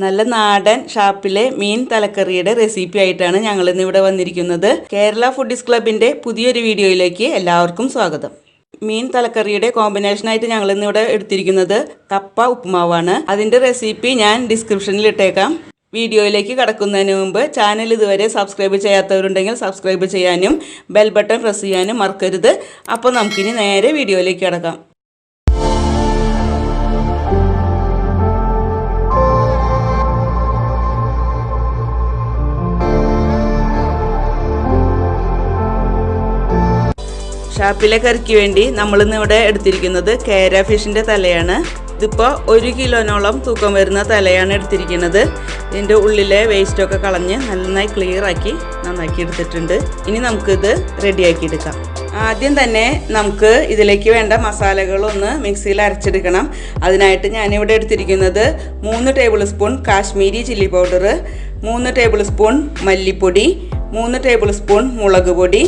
നല്ല നാടൻ ഷാപ്പിലെ മീൻ തലക്കറിയുടെ റെസിപ്പി ആയിട്ടാണ് ഞങ്ങൾ ഇന്ന് ഇവിടെ വന്നിരിക്കുന്നത്. കേരള ഫുഡീസ് ക്ലബിൻ്റെ പുതിയൊരു വീഡിയോയിലേക്ക് എല്ലാവർക്കും സ്വാഗതം. മീൻ തലക്കറിയുടെ കോമ്പിനേഷനായിട്ട് ഞങ്ങൾ ഇന്ന് ഇവിടെ എടുത്തിരിക്കുന്നത് കപ്പ ഉപ്പുമാവാണ്. അതിൻ്റെ റെസിപ്പി ഞാൻ ഡിസ്ക്രിപ്ഷനിൽ ഇട്ടേക്കാം. വീഡിയോയിലേക്ക് കടക്കുന്നതിന് മുമ്പ് ചാനൽ ഇതുവരെ സബ്സ്ക്രൈബ് ചെയ്യാത്തവരുണ്ടെങ്കിൽ സബ്സ്ക്രൈബ് ചെയ്യാനും ബെൽ ബട്ടൺ പ്രസ് ചെയ്യാനും മറക്കരുത്. അപ്പോൾ നമുക്കിനി നേരെ വീഡിയോയിലേക്ക് കടക്കാം. ഷാപ്പിലെ കറിക്ക് വേണ്ടി നമ്മളിന്ന് ഇവിടെ എടുത്തിരിക്കുന്നത് കേര ഫിഷിൻ്റെ തലയാണ്. ഇതിപ്പോൾ 1 കിലോനോളം തൂക്കം വരുന്ന തലയാണ് എടുത്തിരിക്കുന്നത്. ഇതിൻ്റെ ഉള്ളിലെ വേസ്റ്റൊക്കെ കളഞ്ഞ് നന്നായി ക്ലിയറാക്കി നന്നാക്കി എടുത്തിട്ടുണ്ട്. ഇനി നമുക്കിത് റെഡിയാക്കി എടുക്കാം. ആദ്യം തന്നെ നമുക്ക് ഇതിലേക്ക് വേണ്ട മസാലകളൊന്ന് മിക്സിയിൽ അരച്ചെടുക്കണം. അതിനായിട്ട് ഞാനിവിടെ എടുത്തിരിക്കുന്നത് 3 table spoon Kashmiri chilli powder, 3 table spoon മല്ലിപ്പൊടി, 3 ടേബിൾ സ്പൂൺ മുളക് പൊടി,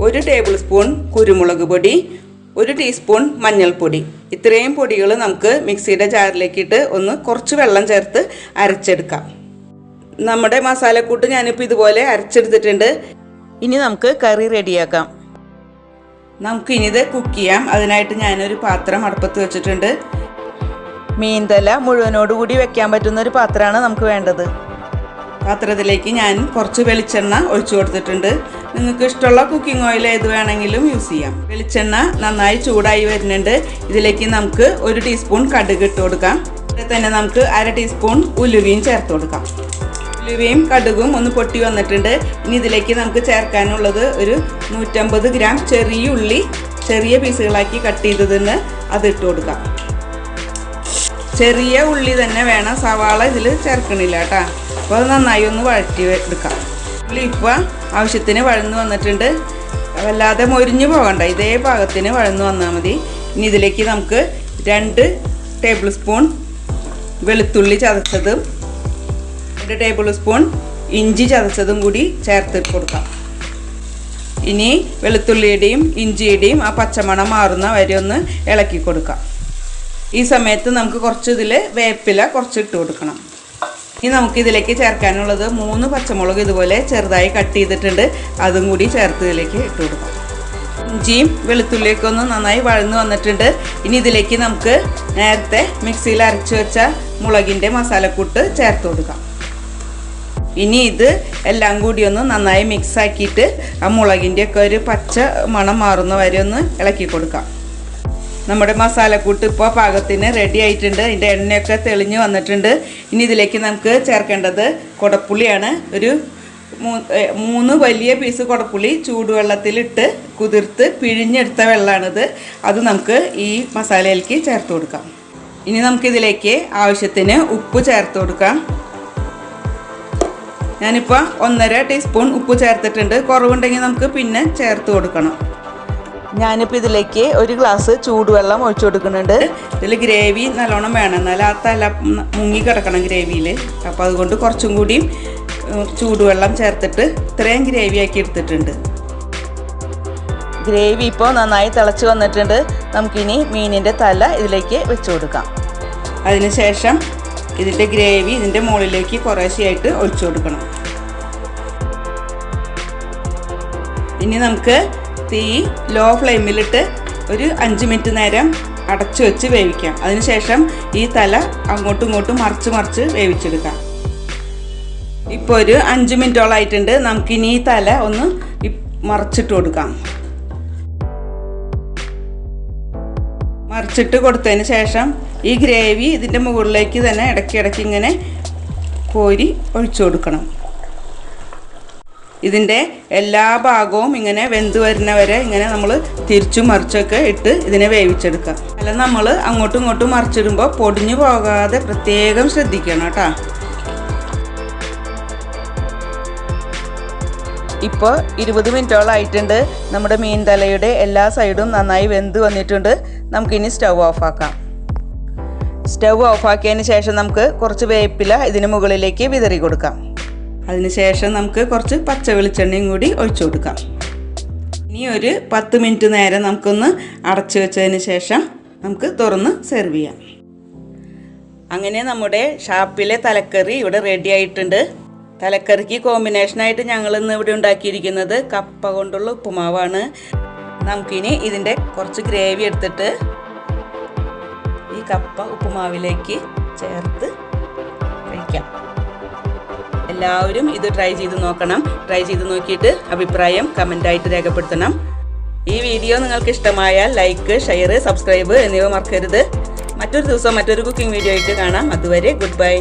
1 ടേബിൾ സ്പൂൺ കുരുമുളക് പൊടി, 1 ടീസ്പൂൺ മഞ്ഞൾപ്പൊടി. ഇത്രയും പൊടികൾ നമുക്ക് മിക്സിയുടെ ജാറിലേക്കിട്ട് ഒന്ന് കുറച്ച് വെള്ളം ചേർത്ത് അരച്ചെടുക്കാം. നമ്മുടെ മസാലക്കൂട്ട് ഞാനിപ്പോൾ ഇതുപോലെ അരച്ചെടുത്തിട്ടുണ്ട്. ഇനി നമുക്ക് കറി റെഡിയാക്കാം. നമുക്കിനിത് കുക്ക് ചെയ്യാം. അതിനായിട്ട് ഞാനൊരു പാത്രം അടുപ്പത്ത് വെച്ചിട്ടുണ്ട്. മീൻതല മുഴുവനോടുകൂടി വെക്കാൻ പറ്റുന്ന ഒരു പാത്രമാണ് നമുക്ക് വേണ്ടത്. പാത്രത്തിലേക്ക് ഞാൻ കുറച്ച് വെളിച്ചെണ്ണ ഒഴിച്ചു കൊടുത്തിട്ടുണ്ട്. നിങ്ങൾക്ക് ഇഷ്ടമുള്ള കുക്കിംഗ് ഓയിൽ ഏത് വേണമെങ്കിലും യൂസ് ചെയ്യാം. വെളിച്ചെണ്ണ നന്നായി ചൂടായി വരുന്നുണ്ട്. ഇതിലേക്ക് നമുക്ക് 1 ടീസ്പൂൺ കടുക് ഇട്ട് കൊടുക്കാം. ഇതിൽ തന്നെ നമുക്ക് 1/2 ടീസ്പൂൺ ഉലുവയും ചേർത്ത് കൊടുക്കാം. ഉലുവയും കടുകും ഒന്ന് പൊട്ടി വന്നിട്ടുണ്ട്. ഇനി ഇതിലേക്ക് നമുക്ക് ചേർക്കാനുള്ളത് ഒരു 150 ഗ്രാം ചെറിയ ഉള്ളി ചെറിയ പീസുകളാക്കി കട്ട് ചെയ്തതിന് അതിട്ട് കൊടുക്കാം. ചെറിയ ഉള്ളി തന്നെ വേണം, സവാള ഇതിൽ ചേർക്കണില്ല കേട്ടോ. അപ്പോൾ അത് നന്നായി ഒന്ന് വഴറ്റി എടുക്കാം. ഉള്ളി ഇപ്പോൾ ആവശ്യത്തിന് വഴന്ന് വന്നിട്ടുണ്ട്. വല്ലാതെ മൊരിഞ്ഞു പോകണ്ട, ഇതേ പാകത്തിന് വഴന്ന് വന്നാൽ മതി. ഇനി ഇതിലേക്ക് നമുക്ക് 2 ടേബിൾ സ്പൂൺ വെളുത്തുള്ളി ചതച്ചതും 2 ടേബിൾ സ്പൂൺ ഇഞ്ചി ചതച്ചതും കൂടി ചേർത്ത് കൊടുക്കാം. ഇനി വെളുത്തുള്ളിയുടെയും ഇഞ്ചിയുടെയും ആ പച്ചമണം മാറുന്ന വരെ ഒന്ന് ഇളക്കി കൊടുക്കാം. ഈ സമയത്ത് നമുക്ക് കുറച്ച് ഇതിൽ വേപ്പില കുറച്ച് ഇട്ട് കൊടുക്കണം. ഇനി നമുക്കിതിലേക്ക് ചേർക്കാനുള്ളത് 3 പച്ചമുളക് ഇതുപോലെ ചെറുതായി കട്ട് ചെയ്തിട്ടുണ്ട്. അതും കൂടി ചേർത്ത് ഇതിലേക്ക് ഇട്ട് കൊടുക്കാം. ഇഞ്ചിയും വെളുത്തുള്ളിയൊക്കെ ഒന്ന് നന്നായി വഴന്ന് വന്നിട്ടുണ്ട്. ഇനി ഇതിലേക്ക് നമുക്ക് നേരത്തെ മിക്സിയിൽ അരച്ച് വെച്ച മുളകിൻ്റെ മസാലക്കൂട്ട് ചേർത്ത് കൊടുക്കാം. ഇനി ഇത് എല്ലാം കൂടി ഒന്ന് നന്നായി മിക്സ് ആക്കിയിട്ട് ആ മുളകിൻ്റെയൊക്കെ ഒരു പച്ച മണം മാറുന്ന വരെ ഒന്ന് ഇളക്കി കൊടുക്കാം. നമ്മുടെ മസാലക്കൂട്ട് ഇപ്പോൾ പാകത്തിന് റെഡി ആയിട്ടുണ്ട്. ഇതിൻ്റെ എണ്ണയൊക്കെ തെളിഞ്ഞ് വന്നിട്ടുണ്ട്. ഇനി ഇതിലേക്ക് നമുക്ക് ചേർക്കേണ്ടത് കുടപ്പുളിയാണ്. ഒരു 3 വലിയ പീസ് കുടപ്പുളി ചൂടുവെള്ളത്തിലിട്ട് കുതിർത്ത് പിഴിഞ്ഞെടുത്ത വെള്ളമാണിത്. അത് നമുക്ക് ഈ മസാലയിലേക്ക് ചേർത്ത് കൊടുക്കാം. ഇനി നമുക്കിതിലേക്ക് ആവശ്യത്തിന് ഉപ്പ് ചേർത്ത് കൊടുക്കാം. ഞാനിപ്പോൾ 1.5 ടീസ്പൂൺ ഉപ്പ് ചേർത്തിട്ടുണ്ട്. കുറവുണ്ടെങ്കിൽ നമുക്ക് പിന്നെ ചേർത്ത് കൊടുക്കണം. ഞാനിപ്പോൾ ഇതിലേക്ക് 1 ഗ്ലാസ് ചൂടുവെള്ളം ഒഴിച്ചു കൊടുക്കുന്നുണ്ട്. ഇതിൽ ഗ്രേവി നല്ലോണം വേണം, എന്നാൽ ആ തല മുങ്ങി കിടക്കണം ഗ്രേവിയിൽ. അപ്പോൾ അതുകൊണ്ട് കുറച്ചും കൂടിയും ചൂടുവെള്ളം ചേർത്തിട്ട് ഇത്രയും ഗ്രേവി ആക്കി എടുത്തിട്ടുണ്ട്. ഗ്രേവി ഇപ്പോൾ നന്നായി തിളച്ച് വന്നിട്ടുണ്ട്. നമുക്കിനി മീനിൻ്റെ തല ഇതിലേക്ക് വെച്ച് കൊടുക്കാം. അതിനുശേഷം ഇതിൻ്റെ ഗ്രേവി ഇതിൻ്റെ മുകളിലേക്ക് കുറേശ്ശെയായിട്ട് ഒഴിച്ചു കൊടുക്കണം. ഇനി നമുക്ക് തീ ലോ ഫ്ലെയിമിലിട്ട് ഒരു 5 മിനിറ്റ് നേരം അടച്ചു വെച്ച് വേവിക്കാം. അതിനുശേഷം ഈ തല അങ്ങോട്ടും ഇങ്ങോട്ടും മറിച്ച് വേവിച്ചെടുക്കാം. ഇപ്പോൾ ഒരു 5 മിനിറ്റോളായിട്ടുണ്ട്. നമുക്കിനി ഈ തല ഒന്ന് മറിച്ചിട്ട് കൊടുക്കാം. മറിച്ചിട്ട് കൊടുത്തതിന് ശേഷം ഈ ഗ്രേവി ഇതിൻ്റെ മുകളിലേക്ക് തന്നെ ഇടയ്ക്കിടയ്ക്ക് ഇങ്ങനെ കോരി ഒഴിച്ചു കൊടുക്കണം. ഇതിൻ്റെ എല്ലാ ഭാഗവും ഇങ്ങനെ വെന്ത് വരുന്നവരെ ഇങ്ങനെ നമ്മൾ തിരിച്ചും മറിച്ചൊക്കെ ഇട്ട് ഇതിനെ വേവിച്ചെടുക്കാം. അല്ല നമ്മൾ അങ്ങോട്ടും ഇങ്ങോട്ടും മറിച്ചിടുമ്പോൾ പൊടിഞ്ഞു പോകാതെ പ്രത്യേകം ശ്രദ്ധിക്കണം കേട്ടോ. ഇപ്പോൾ 20 മിനിറ്റോളം ആയിട്ടുണ്ട്. നമ്മുടെ മീൻ തലയുടെ എല്ലാ സൈഡും നന്നായി വെന്ത് വന്നിട്ടുണ്ട്. നമുക്കിനി സ്റ്റൗ ഓഫാക്കാം. സ്റ്റൗ ഓഫാക്കിയതിന് ശേഷം നമുക്ക് കുറച്ച് വേപ്പില ഇതിന് മുകളിലേക്ക് വിതറി കൊടുക്കാം. അതിനുശേഷം നമുക്ക് കുറച്ച് പച്ച വെളിച്ചെണ്ണയും കൂടി ഒഴിച്ചു കൊടുക്കാം. ഇനി ഒരു 10 മിനിറ്റ് നേരം നമുക്കൊന്ന് അടച്ചു വെച്ചതിന് ശേഷം നമുക്ക് തുറന്ന് സെർവ് ചെയ്യാം. അങ്ങനെ നമ്മുടെ ഷാപ്പിലെ തലക്കറി ഇവിടെ റെഡി ആയിട്ടുണ്ട്. തലക്കറിക്ക് കോമ്പിനേഷനായിട്ട് ഞങ്ങൾ ഇന്ന് ഇവിടെ ഉണ്ടാക്കിയിരിക്കുന്നത് കപ്പ കൊണ്ടുള്ള ഉപ്പുമാവാണ്. നമുക്കിനി ഇതിൻ്റെ കുറച്ച് ഗ്രേവി എടുത്തിട്ട് ഈ കപ്പ ഉപ്പുമാവിലേക്ക് ചേർത്ത് കഴിക്കാം. എല്ലാവരും ഇത് ട്രൈ ചെയ്ത് നോക്കണം. ട്രൈ ചെയ്ത് നോക്കിയിട്ട് അഭിപ്രായം കമൻ്റായിട്ട് രേഖപ്പെടുത്തണം. ഈ വീഡിയോ നിങ്ങൾക്ക് ഇഷ്ടമായാൽ ലൈക്ക്, ഷെയർ, സബ്സ്ക്രൈബ് എന്നിവ മറക്കരുത്. മറ്റൊരു ദിവസം മറ്റൊരു കുക്കിംഗ് വീഡിയോ ആയിട്ട് കാണാം. അതുവരെ ഗുഡ് ബൈ.